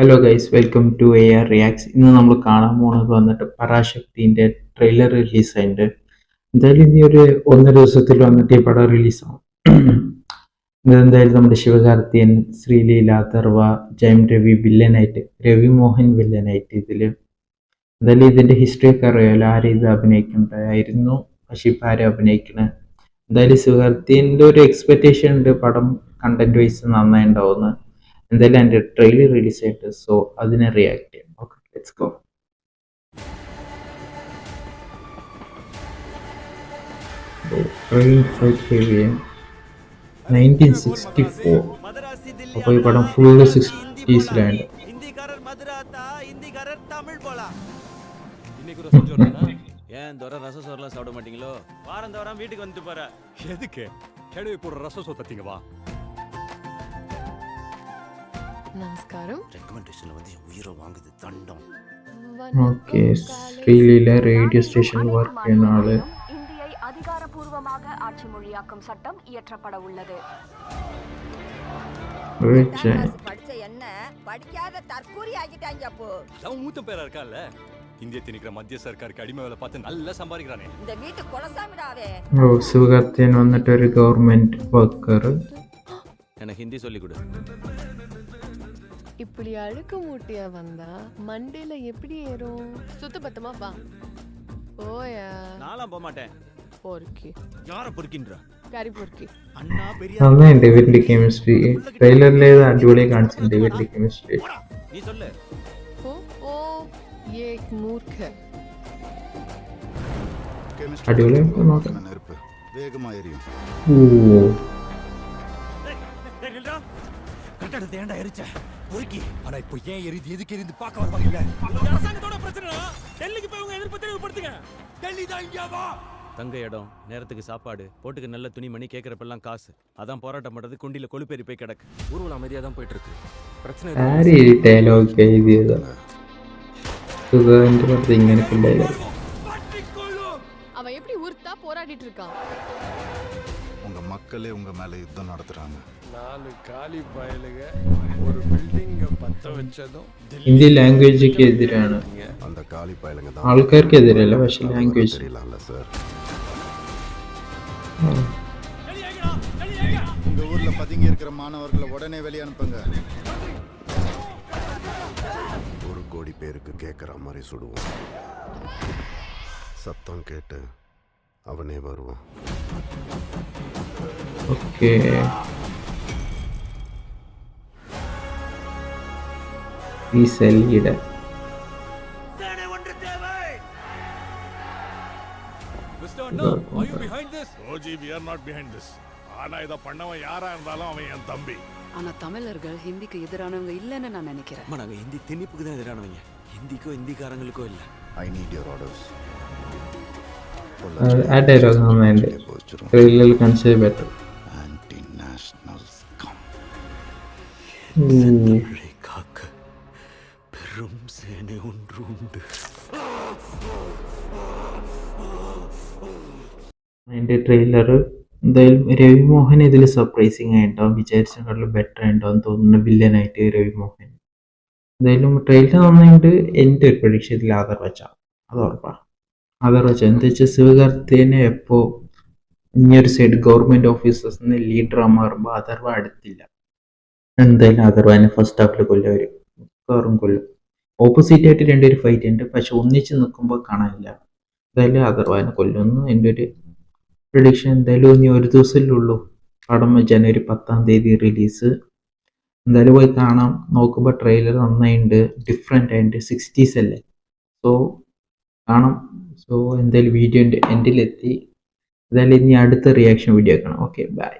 Hello guys, welcome to AR reacts. ഇന്ന് നമ്മൾ കാണാൻ പോകുന്നത് വന്നിട്ട് പരാശക്തിൻ്റെ ട്രെയിലർ റിലീസായിട്ടുണ്ട്. എന്തായാലും ഇനി ഒരു 1.5 ദിവസത്തിൽ വന്നിട്ട് ഈ പടം റിലീസാവും. ഇതെന്തായാലും നമ്മുടെ ശിവകാർത്തിയൻ, ശ്രീലീല, അഥർവ, ജയം രവി വില്ലനായിട്ട്, രവി മോഹൻ വില്ലനായിട്ട് ഇതിൽ. എന്തായാലും ഇതിൻ്റെ ഹിസ്റ്ററി ഒക്കെ അറിയാമല്ലോ, ആരും ഇത് അഭിനയിക്കണ്ടായിരുന്നു, പക്ഷെ ഇപ്പം ആരും അഭിനയിക്കണേ. എന്തായാലും ശിവകാർത്തിയൻ്റെ ഒരു എക്സ്പെക്റ്റേഷൻ ഉണ്ട് പടം കണ്ടന്റ് വൈസ് നന്നായി ഉണ്ടാവുമെന്ന്. എന്തായാലും എൻ്റെ ട്രെയിലർ റിലീസ് ആയിട്ട്, സോ അതിനെ റിയാക്ട് ചെയ്യാം. Okay, let's go. Train fight heavy 1964. അപ്പോൾ ഈ പടം ഫുള്ള് 60s ஏன் தோற ரச சோறுலாம் சாப்பிட மாட்டீங்களோ? வாரம் தோறாம வீட்டுக்கு வந்துட்டு போற. எதுக்கு? கேடுவி போற ரச சோறு தத்தீங்க வா. നമസ്കാരം. ரெக்கமெண்டேஷன்ல வந்து உயிரை வாங்குது தண்டம். Okay, Sreeleela radio station work ചെയ്യുന്ന ആള്. இந்தியை அதிகாரப்பூர்வமாக ஆட்சி மொழியாக்கும் சட்டம் இயற்றப்பட உள்ளது. படிச்ச என்ன படிக்காத தற்கூரி ஆகிட்டாங்க. அப்போ அவன் மூத்த பேரா இருக்கான்ல, இந்திய திணிக்கிற மத்திய சர்க்காருக்கு அடிமை வேலை பார்த்து நல்லா சம்பாதிக்கிறானே. இந்த வீட்டு குலசாமிடாவே. ഓ, ശിവകാർത്തിയൻ വന്നിട്ട് ഒരു ഗവൺമെന്റ് വർക്കർ. எனக்கு ஹிந்தி சொல்லி கொடு. இப்படி அழுக்கு மூட்டையா வந்தா மண்டையில எப்படி ஏறும்? சுத்த பத்தமா வா. ஓயா, நான்லாம் போக மாட்டேன். பொறுக்கி யார பொறுக்கின்ற? கறி பொறுக்கி. அண்ணா பெரிய നന്നായിട്ട് ഇവരുടെ കെമിസ്ട്രി. ട്രെയിലറിലെ അടിപൊളി കാണിച്ചിട്ടുണ്ട് ഇവരുടെ കെമിസ്ട്രി. நீ சொல்லு. ஓ ஓ ये एक मूर्ख है. അടിപൊളി നോക്കാം. நெருப்பு வேகமா எரியும். ഓ, டேய் நில்றா. கட்டடத்தை ஏன்டா எரிச்ச? பொறுக்கி. ஆனா இப்போ ஏன் எரியுது, எதுக்கு எரியுது பார்க்க வருவாங்க இல்ல. அரசாங்கத்தோட பிரச்சனைடா. டெல்லிக்கு போய் உங்க எதிர்ப்பு தெரிவிப்படுத்துங்க. டெல்லி தான் இங்க வா. தங்க இடம், நேரத்துக்கு சாப்பாடு, போட்டுக்கு நல்ல துணிமணி, கேட்கறப்பெல்லாம் காசு. அதான் போராட்டம் பண்றது குண்டில கொழுப்பேறி போய் கிடக்கு. ஊர்வலம் அமைதியா தான் போயிட்டு இருக்கு. பிரச்சனை ആര് ഈ ഡയലോഗ് എഴുതിയതാ? സുഖാന്റെ പുറത്ത് ഇങ്ങനൊക്കെ ഡയലോഗ്. அவன் எப்படி உருத்தா போராடிட்டு இருக்கான். உங்க மக்களே உங்க மேல யுத்தம் நடத்துறாங்க. 4 காலி பயலுக ஒரு பில்டிங்க பத்த வச்சதும் ഹിന്ദി ലാംഗ്വേജിക്ക് എതിരാണ്, அந்த காலி பயலுங்க தான் ആൾക്കാർക്ക് എതിരല്ല, പക്ഷെ ലാംഗ്വേജ്. தெரியலாம்ல சார். உங்க ஊர்ல பதுங்கி இருக்கிற மாணவர்களை உடனே வெளிய அனுப்புங்க. 1 கோடி பேருக்கு கேட்கற மாதிரி சுடுவோம். சத்தம் கேட்டு அவனே வருவான். ഓക്കെ, ഈ സെല്ലിയുടെ mister Anna, are you behind this? OG, we are not behind this. ஆனா இத பண்ணவன் யாரா இருந்தாலும் அவன் என் தம்பி. ஆனா தமிழர்கள் ஹிந்திக்கு எதிரானவங்க இல்லைன்னு நான் நினைக்கிறேன். அம்மா, நாங்க ஹிந்தி திணிப்புக்கு தான் எதிரானவங்க, ஹிந்திக்கோ ஹிந்திக்காரங்களுக்கோ இல்ல. I need your orders. ആ ഡയലോഗ് നന്നായിട്ട് ട്രെയിലറിൽ കാണിച്ചത് ബെറ്റർ. Anti national scum. தமிழை காக்க பெரும் சேனை ஒன்று உண்டு. അതിൻ്റെ ട്രെയിലർ എന്തായാലും രവി മോഹൻ ഇതിൽ സർപ്രൈസിങ് ആയിട്ടുണ്ടാവും, വിചാരിച്ചതിനെക്കാളും ബെറ്റർ ആയിട്ടുണ്ടാവും തോന്നുന്നു വില്ലനായിട്ട് രവി മോഹൻ. എന്തായാലും ട്രെയിലർ നന്നായിട്ട്. എൻ്റെ ഒരു പ്രഡിക്ഷൻ ഇതിൽ ആധാർ വെച്ചാൽ അത് ഉറപ്പാണ്. ആധാർ വെച്ചാൽ എന്താ വെച്ചാൽ ശിവകാർത്തിയനെ എപ്പോൾ ഇനിയൊരു സൈഡ് ഗവൺമെൻറ് ഓഫീസേഴ്സിന് ലീഡർ മാറുമ്പോൾ അഥർവ അടുത്തില്ല. എന്തായാലും അഥർവനെ ഫസ്റ്റ് ഹാഫിൽ കൊല്ലും, കയറും കൊല്ലും. ഓപ്പോസിറ്റ് ആയിട്ട് രണ്ടുപേര് ഫൈറ്റ് ഉണ്ട്, പക്ഷെ ഒന്നിച്ച് നിൽക്കുമ്പോൾ കാണാനില്ല. എന്തായാലും അഥർവനെ കൊല്ലുമെന്ന് എൻ്റെ ഒരു പ്രഡിക്ഷൻ. എന്തായാലും ഇനി 1 ദിവസമല്ലേ പടം, ജനുവരി 10 റിലീസ്. എന്തായാലും പോയി കാണാം. നോക്കുമ്പോൾ ട്രെയിലർ നന്നായിട്ടുണ്ട്, ഡിഫറെൻ്റ് ആയിട്ട് 60s അല്ലേ, സോ കാണാം. സോ എന്തായാലും വീഡിയോൻ്റെ എൻഡിലെത്തി. എന്തായാലും ഇനി അടുത്ത റിയാക്ഷൻ വീഡിയോ കാണാം. Okay, by.